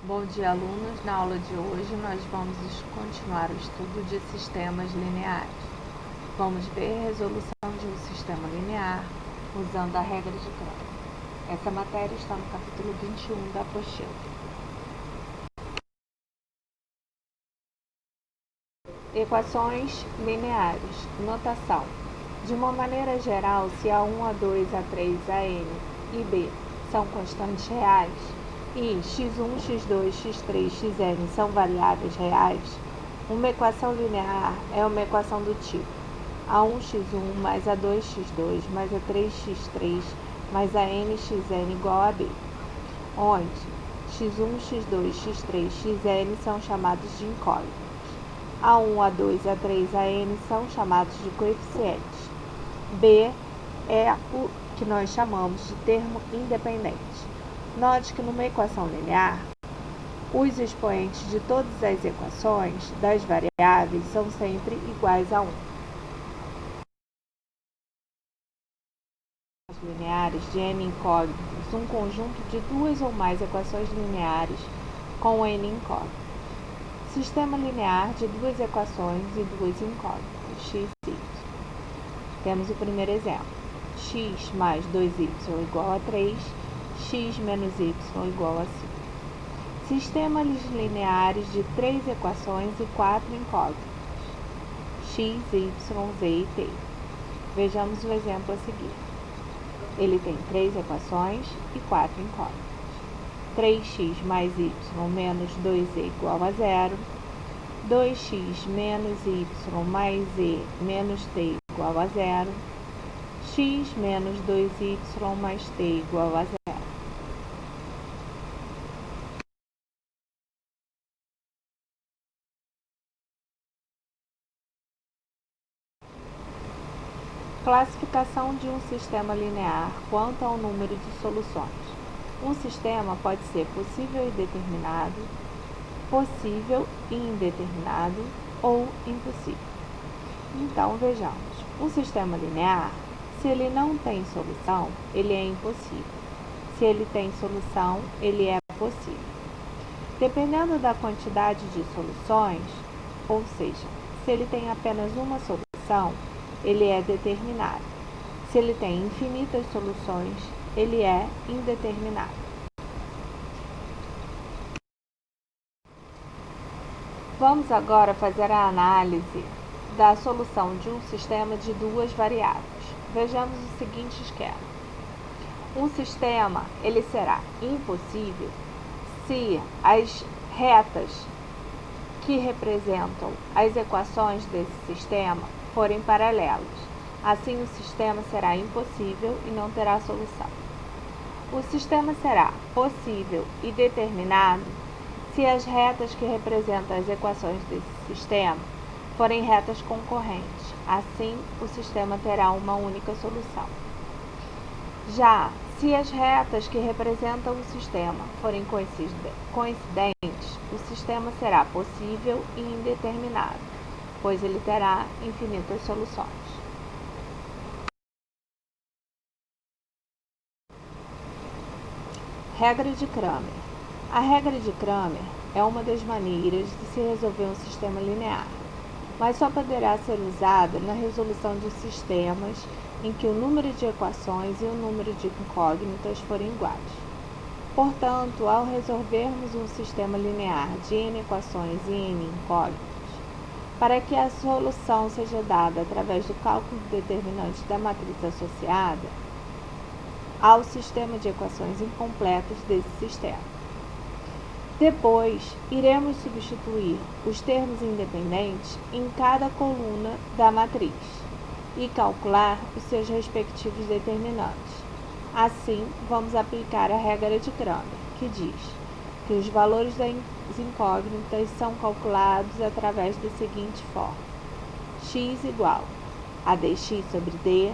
Bom dia, alunos. Na aula de hoje, nós vamos continuar o estudo de sistemas lineares. Vamos ver a resolução de um sistema linear usando a regra de Cramer. Essa matéria está no capítulo 21 da apostila. Equações lineares. Notação. De uma maneira geral, se A1, A2, A3, An e B são constantes reais, e x1, x2, x3, xn são variáveis reais, uma equação linear é uma equação do tipo A1x1 mais A2x2 mais A3x3 mais AnXn igual a B, onde x1, x2, x3, xn são chamados de incógnitos, A1, A2, A3, An são chamados de coeficientes, B é o que nós chamamos de termo independente. Note que numa equação linear, os expoentes de todas as equações das variáveis são sempre iguais a 1. Lineares de n incógnitos, um conjunto de duas ou mais equações lineares com n incógnitos. Sistema linear de duas equações e duas incógnitas, x e y. Temos o primeiro exemplo. X mais 2y igual a 3, x menos y igual a 5. Sistemas lineares de 3 equações e 4 incógnitas, x, y, z e t. Vejamos o exemplo a seguir. Ele tem 3 equações e 4 incógnitas. 3x mais y menos 2z igual a 0. 2x menos y mais z menos t igual a 0. X menos 2y mais t igual a 0. Classificação de um sistema linear quanto ao número de soluções. Um sistema pode ser possível e determinado, possível e indeterminado ou impossível. Então, vejamos. Um sistema linear, se ele não tem solução, ele é impossível. Se ele tem solução, ele é possível. Dependendo da quantidade de soluções, ou seja, se ele tem apenas uma solução, ele é determinado. Se ele tem infinitas soluções, ele é indeterminado. Vamos agora fazer a análise da solução de um sistema de duas variáveis. Vejamos o seguinte esquema. Um sistema, ele será impossível se as retas que representam as equações desse sistema forem paralelas. Assim, o sistema será impossível e não terá solução. O sistema será possível e determinado se as retas que representam as equações desse sistema forem retas concorrentes. Assim, o sistema terá uma única solução. Já se as retas que representam o sistema forem coincidentes, o sistema será possível e indeterminado, pois ele terá infinitas soluções. Regra de Cramer. A regra de Cramer é uma das maneiras de se resolver um sistema linear, mas só poderá ser usada na resolução de sistemas em que o número de equações e o número de incógnitas forem iguais. Portanto, ao resolvermos um sistema linear de n equações e n incógnitas, para que a solução seja dada através do cálculo determinante da matriz associada ao sistema de equações incompletas desse sistema. Depois, iremos substituir os termos independentes em cada coluna da matriz e calcular os seus respectivos determinantes. Assim, vamos aplicar a regra de Cramer, que diz que os valores das incógnitas são calculados através da seguinte forma: x igual a dx sobre d,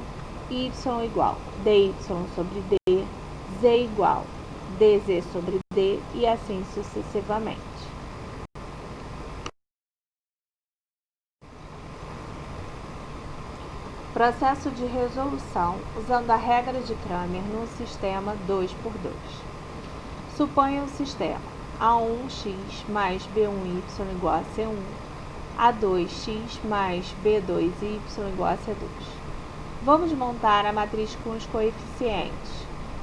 y igual dy sobre d, z igual dz sobre d e assim sucessivamente. Processo de resolução usando a regra de Cramer num sistema 2x2. Suponha o sistema A1x mais B1y igual a C1, A2x mais B2y igual a C2. Vamos montar a matriz com os coeficientes,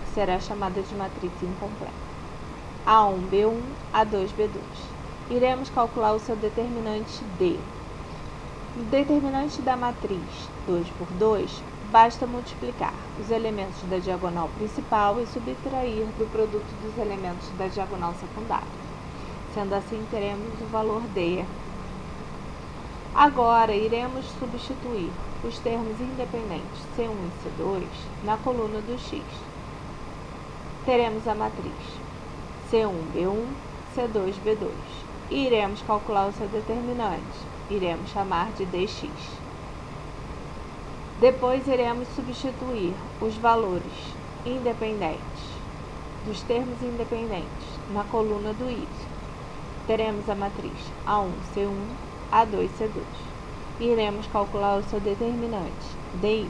que será chamada de matriz incompleta. A1, B1, A2, B2. Iremos calcular o seu determinante D. No determinante da matriz 2 por 2, basta multiplicar os elementos da diagonal principal e subtrair do produto dos elementos da diagonal secundária. Sendo assim, teremos o valor D. Agora, iremos substituir os termos independentes C1 e C2 na coluna do x. Teremos a matriz C1, B1, C2, B2. E iremos calcular o seu determinante. Iremos chamar de dx. Depois iremos substituir os valores independentes dos termos independentes na coluna do y. Teremos a matriz A1, C1, A2, C2. E iremos calcular o seu determinante, dy.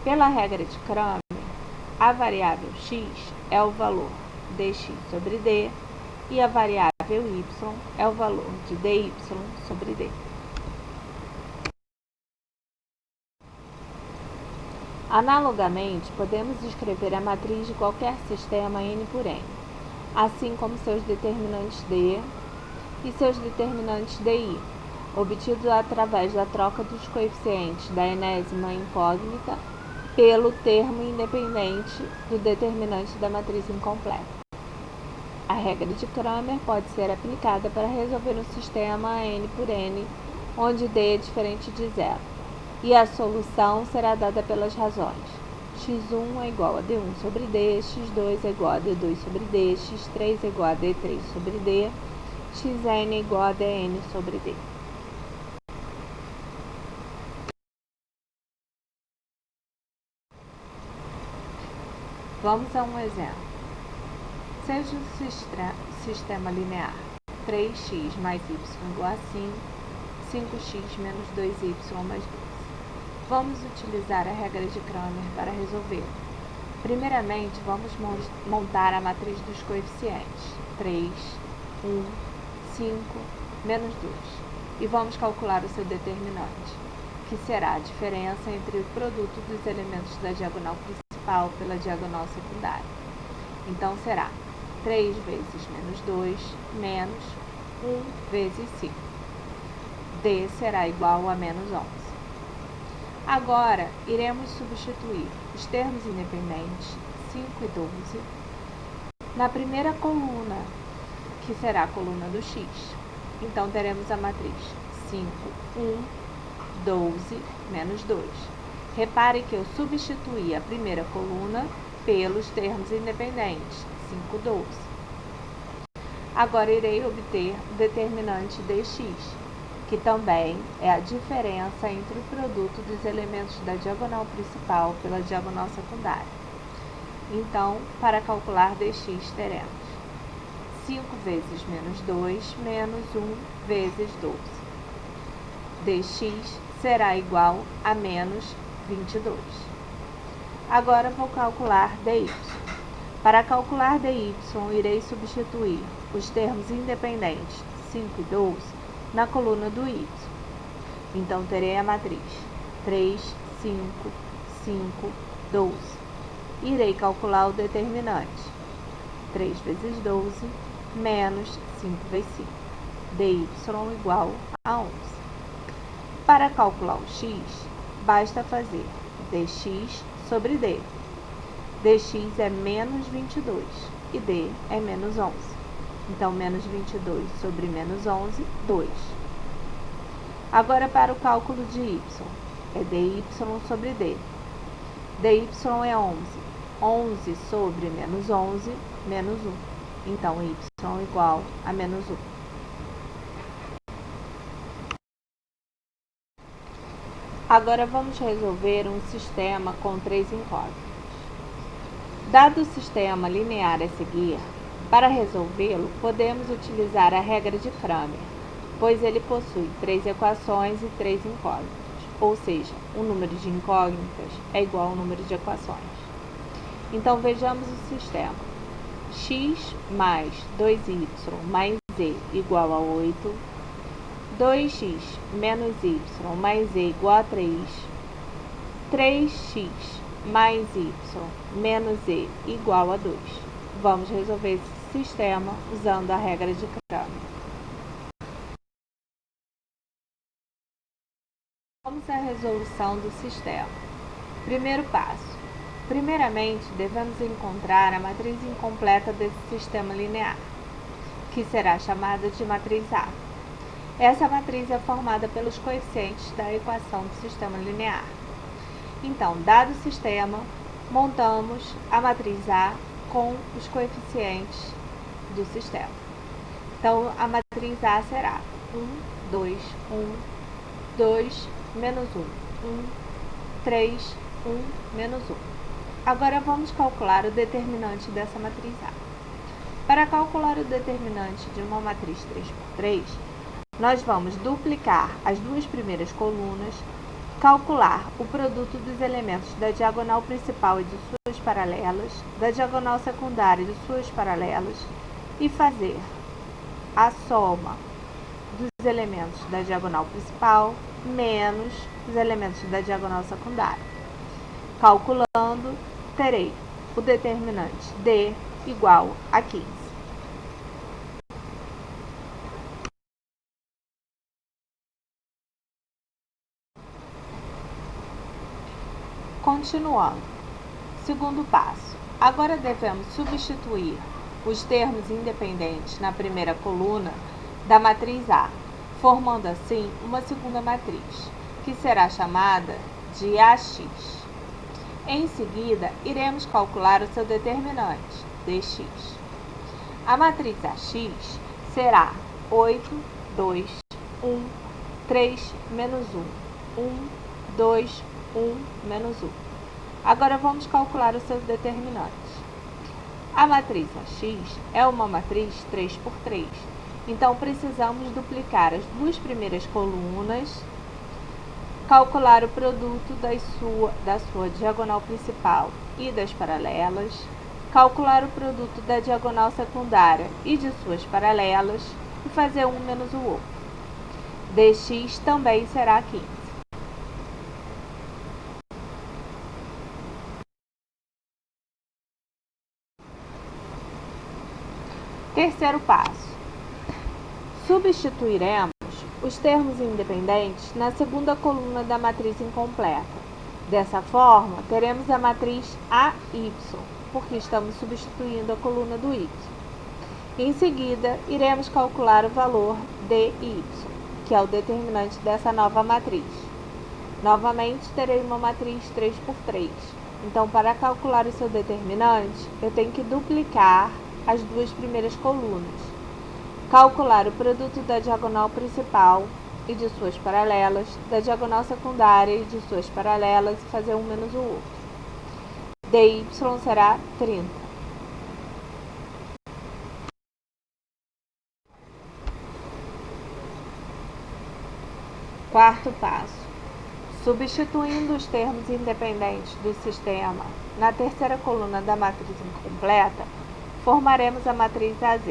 Pela regra de Cramer, a variável x é o valor dx sobre d e a variável y é o valor de dy sobre d. Analogamente, podemos escrever a matriz de qualquer sistema n por n, assim como seus determinantes d e seus determinantes dy, obtidos através da troca dos coeficientes da enésima incógnita pelo termo independente do determinante da matriz incompleta. A regra de Cramer pode ser aplicada para resolver um sistema n por n, onde d é diferente de zero, e a solução será dada pelas razões. x1 é igual a d1 sobre d, x2 é igual a d2 sobre d, x3 é igual a d3 sobre d, xn é igual a dn sobre d. Vamos a um exemplo. Seja o sistema linear 3x mais y igual a 5, 5x menos 2y mais 2. Vamos utilizar a regra de Cramer para resolver. Primeiramente, vamos montar a matriz dos coeficientes 3, 1, 5, menos 2. E vamos calcular o seu determinante, que será a diferença entre o produto dos elementos da diagonal principal pela diagonal secundária. Então, será 3 vezes menos 2, menos 1 vezes 5. D será igual a menos 11. Agora, iremos substituir os termos independentes 5 e 12 na primeira coluna, que será a coluna do x. Então, teremos a matriz 5, 1, 12, menos 2. Repare que eu substituí a primeira coluna pelos termos independentes 5, 12. Agora irei obter o determinante dx, que também é a diferença entre o produto dos elementos da diagonal principal pela diagonal secundária. Então, para calcular dx, teremos 5 vezes menos 2 menos 1 vezes 12. dx será igual a menos 22. Agora vou calcular dy. Para calcular dy, irei substituir os termos independentes 5 e 12 na coluna do y. Então, terei a matriz 3, 5, 5, 12. Irei calcular o determinante 3 vezes 12 menos 5 vezes 5. dy igual a 11. Para calcular o x, basta fazer dx sobre d. dx é menos 22 e d é menos 11. Então, menos 22 sobre menos 11, 2. Agora, para o cálculo de y, é dy sobre d. dy é 11. 11 sobre menos 11, menos 1. Então, y igual a menos 1. Agora vamos resolver um sistema com 3 incógnitas. Dado o sistema linear a seguir, para resolvê-lo, podemos utilizar a regra de Cramer, pois ele possui 3 equações e 3 incógnitas, ou seja, o número de incógnitas é igual ao número de equações. Então, vejamos o sistema. x mais 2y mais z igual a 8, 2x menos y mais z igual a 3, 3x mais y menos z igual a 2. Vamos resolver esse sistema usando a regra de Kramer. Vamos à resolução do sistema. Primeiro passo. Primeiramente, devemos encontrar a matriz incompleta desse sistema linear, que será chamada de matriz A. Essa matriz é formada pelos coeficientes da equação do sistema linear. Então, dado o sistema, montamos a matriz A com os coeficientes do sistema. Então, a matriz A será 1, 2, 1, 2, menos 1, 1, 3, 1, menos 1. Agora, vamos calcular o determinante dessa matriz A. Para calcular o determinante de uma matriz 3×3, nós vamos duplicar as duas primeiras colunas, calcular o produto dos elementos da diagonal principal e de suas paralelas, da diagonal secundária e de suas paralelas, e fazer a soma dos elementos da diagonal principal menos os elementos da diagonal secundária. Calculando, terei o determinante D igual a 15. Continuando. Segundo passo. Agora devemos substituir os termos independentes na primeira coluna da matriz A, formando assim uma segunda matriz, que será chamada de AX. Em seguida, iremos calcular o seu determinante, dx. A matriz AX será 8, 2, 1, 3, menos 1, 1, 2, 1, menos 1. Agora vamos calcular o seu determinante. A matriz AX é uma matriz 3×3, então precisamos duplicar as duas primeiras colunas, calcular o produto da sua diagonal principal e das paralelas, calcular o produto da diagonal secundária e de suas paralelas e fazer um menos o outro. Dx também será 15. Terceiro passo. Substituiremos os termos independentes na segunda coluna da matriz incompleta. Dessa forma, teremos a matriz AY, porque estamos substituindo a coluna do Y. Em seguida, iremos calcular o valor DY, que é o determinante dessa nova matriz. Novamente, terei uma matriz 3×3. Então, para calcular o seu determinante, eu tenho que duplicar as duas primeiras colunas, calcular o produto da diagonal principal e de suas paralelas, da diagonal secundária e de suas paralelas e fazer um menos o outro. dy será 30. Quarto passo. Substituindo os termos independentes do sistema na terceira coluna da matriz incompleta, formaremos a matriz AZ.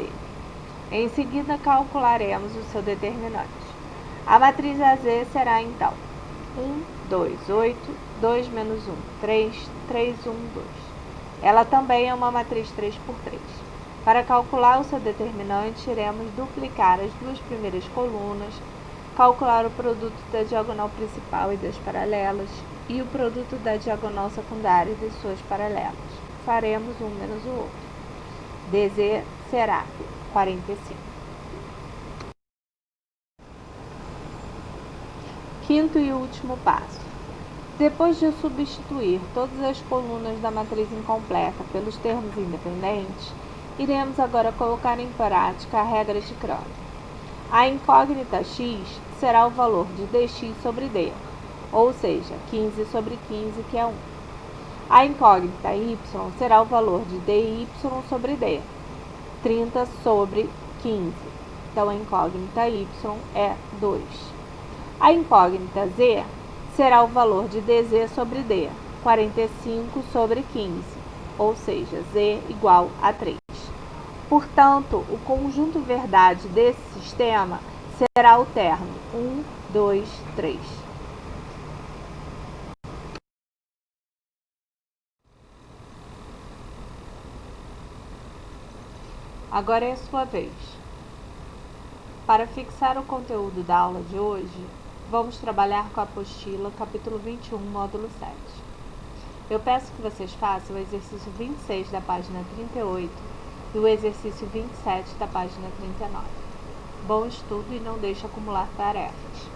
Em seguida, calcularemos o seu determinante. A matriz AZ será, então, 1, 2, 8, 2 menos 1, 3, 3, 1, 2. Ela também é uma matriz 3×3. Para calcular o seu determinante, iremos duplicar as duas primeiras colunas, calcular o produto da diagonal principal e das paralelas, e o produto da diagonal secundária e de suas paralelas. Faremos um menos o outro. dz será 45. Quinto e último passo. Depois de substituir todas as colunas da matriz incompleta pelos termos independentes, iremos agora colocar em prática a regra de Kramer. A incógnita x será o valor de dx sobre d, ou seja, 15 sobre 15, que é 1. A incógnita y será o valor de dy sobre d, 30 sobre 15. Então, a incógnita y é 2. A incógnita z será o valor de dz sobre d, 45 sobre 15, ou seja, z igual a 3. Portanto, o conjunto verdade desse sistema será o termo 1, 2, 3. Agora é a sua vez. Para fixar o conteúdo da aula de hoje, vamos trabalhar com a apostila, capítulo 21, módulo 7. Eu peço que vocês façam o exercício 26 da página 38 e o exercício 27 da página 39. Bom estudo e não deixe acumular tarefas.